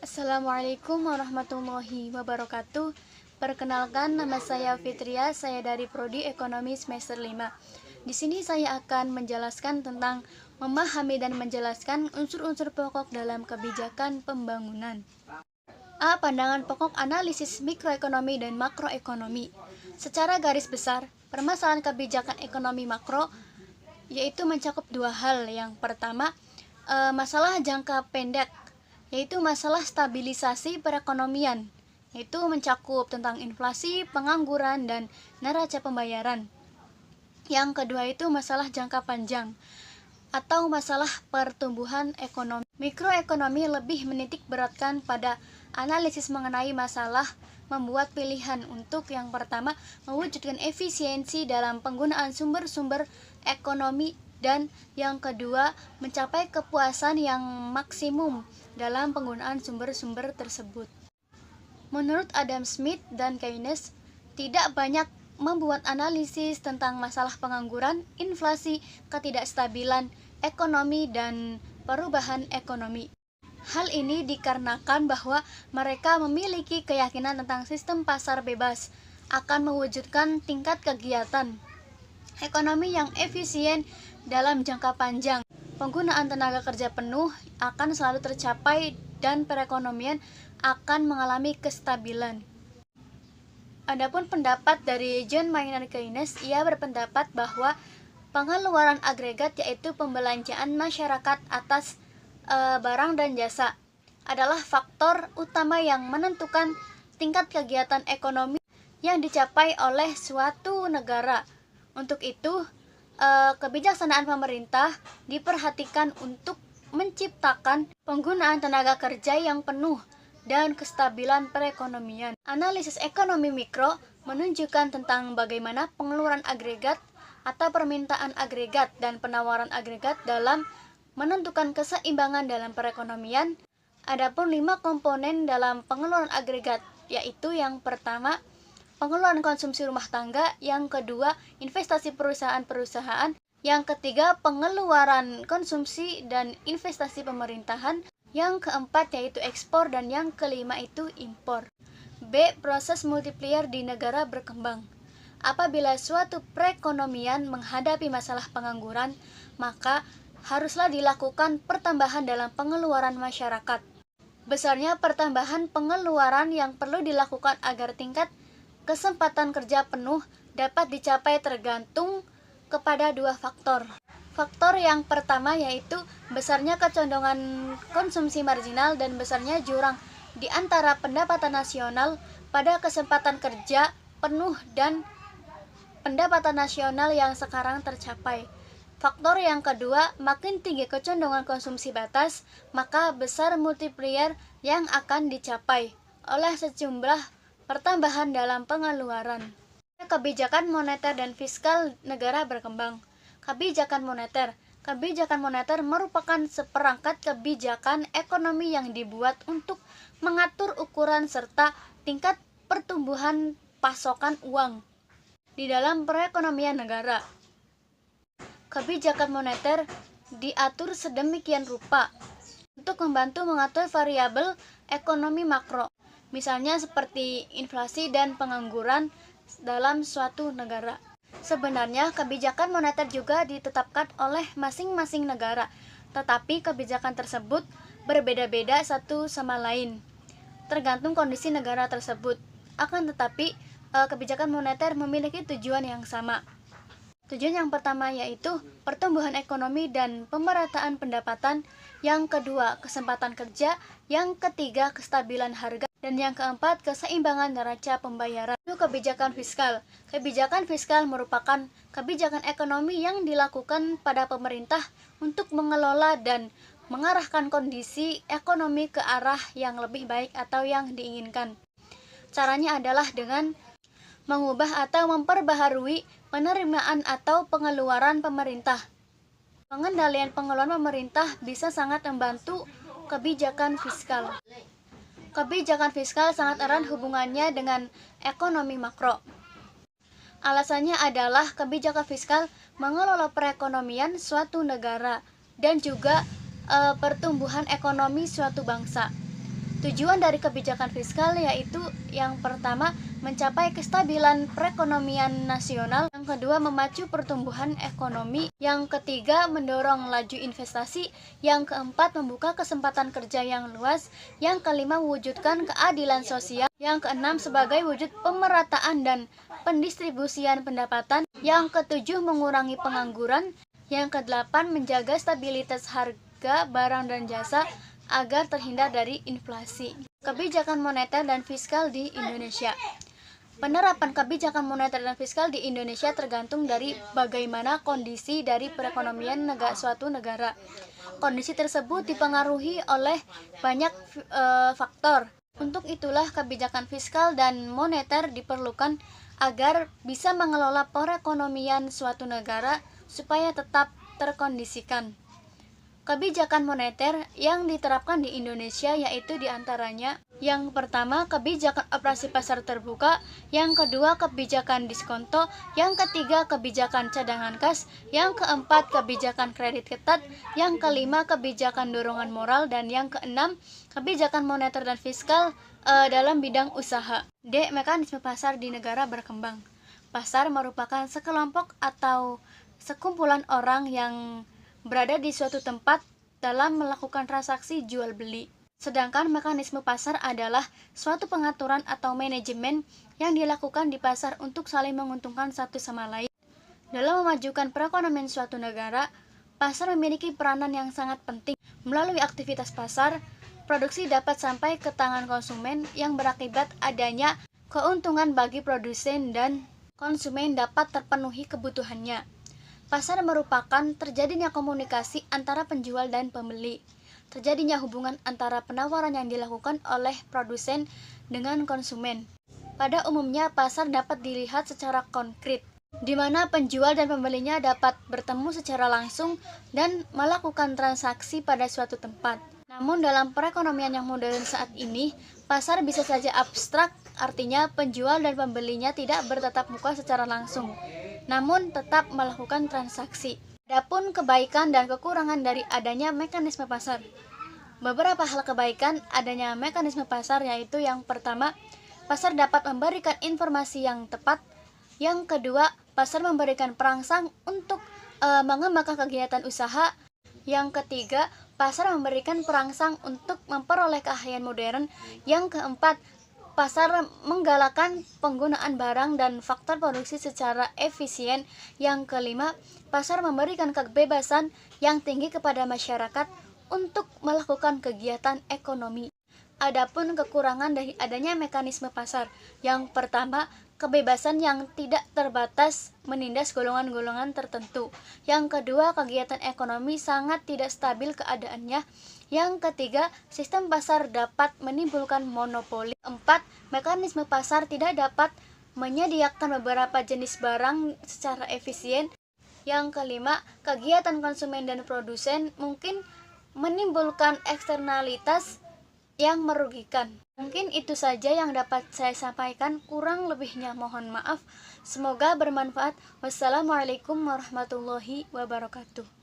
Assalamualaikum warahmatullahi wabarakatuh. Perkenalkan, nama saya Fitria, saya dari Prodi Ekonomi semester 5. Di sini saya akan menjelaskan tentang memahami dan menjelaskan unsur-unsur pokok dalam kebijakan pembangunan. A. Pandangan pokok analisis mikroekonomi dan makroekonomi. Secara garis besar, permasalahan kebijakan ekonomi makro yaitu mencakup dua hal. Yang pertama, masalah jangka pendek, yaitu masalah stabilisasi perekonomian, yaitu mencakup tentang inflasi, pengangguran, dan neraca pembayaran. Yang kedua itu masalah jangka panjang atau masalah pertumbuhan ekonomi. Mikroekonomi lebih menitik beratkan pada analisis mengenai masalah membuat pilihan untuk yang pertama mewujudkan efisiensi dalam penggunaan sumber-sumber ekonomi, dan yang kedua mencapai kepuasan yang maksimum dalam penggunaan sumber-sumber tersebut. Menurut Adam Smith dan Keynes, tidak banyak membuat analisis tentang masalah pengangguran, inflasi, ketidakstabilan ekonomi, dan perubahan ekonomi. Hal ini dikarenakan bahwa mereka memiliki keyakinan tentang sistem pasar bebas akan mewujudkan tingkat kegiatan ekonomi yang efisien dalam jangka panjang. Penggunaan tenaga kerja penuh akan selalu tercapai dan perekonomian akan mengalami kestabilan. Adapun pendapat dari John Maynard Keynes, ia berpendapat bahwa pengeluaran agregat, yaitu pembelanjaan masyarakat atas barang dan jasa, adalah faktor utama yang menentukan tingkat kegiatan ekonomi yang dicapai oleh suatu negara. Untuk itu, kebijaksanaan pemerintah diperhatikan untuk menciptakan penggunaan tenaga kerja yang penuh dan kestabilan perekonomian. Analisis ekonomi mikro menunjukkan tentang bagaimana pengeluaran agregat atau permintaan agregat dan penawaran agregat dalam menentukan keseimbangan dalam perekonomian. Adapun 5 komponen dalam pengeluaran agregat, yaitu yang pertama, pengeluaran konsumsi rumah tangga, yang kedua, investasi perusahaan-perusahaan, yang ketiga, pengeluaran konsumsi dan investasi pemerintahan, yang keempat yaitu ekspor, dan yang kelima itu impor. B. Proses multiplier di negara berkembang. Apabila suatu perekonomian menghadapi masalah pengangguran, maka haruslah dilakukan pertambahan dalam pengeluaran masyarakat. Besarnya pertambahan pengeluaran yang perlu dilakukan agar tingkat kesempatan kerja penuh dapat dicapai tergantung kepada dua faktor. Faktor yang pertama yaitu besarnya kecondongan konsumsi marginal dan besarnya jurang di antara pendapatan nasional pada kesempatan kerja penuh dan pendapatan nasional yang sekarang tercapai. Faktor yang kedua, makin tinggi kecondongan konsumsi batas, maka besar multiplier yang akan dicapai oleh sejumlah pertambahan dalam pengeluaran. Kebijakan moneter dan fiskal negara berkembang. Kebijakan moneter merupakan seperangkat kebijakan ekonomi yang dibuat untuk mengatur ukuran serta tingkat pertumbuhan pasokan uang di dalam perekonomian negara. Kebijakan moneter diatur sedemikian rupa untuk membantu mengatur variabel ekonomi makro, misalnya seperti inflasi dan pengangguran dalam suatu negara. Sebenarnya kebijakan moneter juga ditetapkan oleh masing-masing negara, tetapi kebijakan tersebut berbeda-beda satu sama lain, tergantung kondisi negara tersebut. Akan tetapi, kebijakan moneter memiliki tujuan yang sama. Tujuan yang pertama yaitu pertumbuhan ekonomi dan pemerataan pendapatan, yang kedua kesempatan kerja, yang ketiga kestabilan harga, dan yang keempat keseimbangan neraca pembayaran. Itu kebijakan fiskal. Kebijakan fiskal merupakan kebijakan ekonomi yang dilakukan pada pemerintah untuk mengelola dan mengarahkan kondisi ekonomi ke arah yang lebih baik atau yang diinginkan. Caranya adalah dengan mengubah atau memperbaharui penerimaan atau pengeluaran pemerintah. Pengendalian pengeluaran pemerintah bisa sangat membantu kebijakan fiskal. Kebijakan fiskal sangat erat hubungannya dengan ekonomi makro. Alasannya adalah kebijakan fiskal mengelola perekonomian suatu negara dan juga pertumbuhan ekonomi suatu bangsa. Tujuan dari kebijakan fiskal yaitu yang pertama, mencapai kestabilan perekonomian nasional, yang kedua, memacu pertumbuhan ekonomi, yang ketiga, mendorong laju investasi, yang keempat, membuka kesempatan kerja yang luas, yang kelima, mewujudkan keadilan sosial, yang keenam, sebagai wujud pemerataan dan pendistribusian pendapatan, yang ketujuh, mengurangi pengangguran, yang kedelapan, menjaga stabilitas harga barang dan jasa agar terhindar dari inflasi. Kebijakan moneter dan fiskal di Indonesia. Penerapan kebijakan moneter dan fiskal di Indonesia tergantung dari bagaimana kondisi dari perekonomian suatu negara. Kondisi tersebut dipengaruhi oleh banyak faktor. Untuk itulah kebijakan fiskal dan moneter diperlukan agar bisa mengelola perekonomian suatu negara supaya tetap terkondisikan. Kebijakan moneter yang diterapkan di Indonesia yaitu diantaranya: yang pertama, kebijakan operasi pasar terbuka, yang kedua, kebijakan diskonto, yang ketiga, kebijakan cadangan kas, yang keempat, kebijakan kredit ketat, yang kelima, kebijakan dorongan moral, dan yang keenam, kebijakan moneter dan fiskal dalam bidang usaha. D. Mekanisme pasar di negara berkembang. Pasar merupakan sekelompok atau sekumpulan orang yang berada di suatu tempat dalam melakukan transaksi jual beli. Sedangkan mekanisme pasar adalah suatu pengaturan atau manajemen yang dilakukan di pasar untuk saling menguntungkan satu sama lain. Dalam memajukan perekonomian suatu negara, pasar memiliki peranan yang sangat penting. Melalui aktivitas pasar, produksi dapat sampai ke tangan konsumen yang berakibat adanya keuntungan bagi produsen dan konsumen dapat terpenuhi kebutuhannya. Pasar merupakan terjadinya komunikasi antara penjual dan pembeli, terjadinya hubungan antara penawaran yang dilakukan oleh produsen dengan konsumen. Pada umumnya, pasar dapat dilihat secara konkret, di mana penjual dan pembelinya dapat bertemu secara langsung dan melakukan transaksi pada suatu tempat. Namun dalam perekonomian yang modern saat ini, pasar bisa saja abstrak, artinya penjual dan pembelinya tidak bertatap muka secara langsung, namun tetap melakukan transaksi. Adapun kebaikan dan kekurangan dari adanya mekanisme pasar. Beberapa hal kebaikan adanya mekanisme pasar yaitu: yang pertama, pasar dapat memberikan informasi yang tepat. Yang kedua, pasar memberikan perangsang untuk mengembangkan kegiatan usaha. Yang ketiga, pasar memberikan perangsang untuk memperoleh keahlian modern. Yang keempat, pasar menggalakkan penggunaan barang dan faktor produksi secara efisien. Yang kelima, pasar memberikan kebebasan yang tinggi kepada masyarakat untuk melakukan kegiatan ekonomi. Adapun kekurangan dari adanya mekanisme pasar. Yang pertama, kebebasan yang tidak terbatas menindas golongan-golongan tertentu. Yang kedua, kegiatan ekonomi sangat tidak stabil keadaannya. Yang ketiga, sistem pasar dapat menimbulkan monopoli. 4. Mekanisme pasar tidak dapat menyediakan beberapa jenis barang secara efisien. Yang kelima, kegiatan konsumen dan produsen mungkin menimbulkan eksternalitas yang merugikan. Mungkin itu saja yang dapat saya sampaikan, kurang lebihnya mohon maaf. Semoga bermanfaat. Wassalamualaikum warahmatullahi wabarakatuh.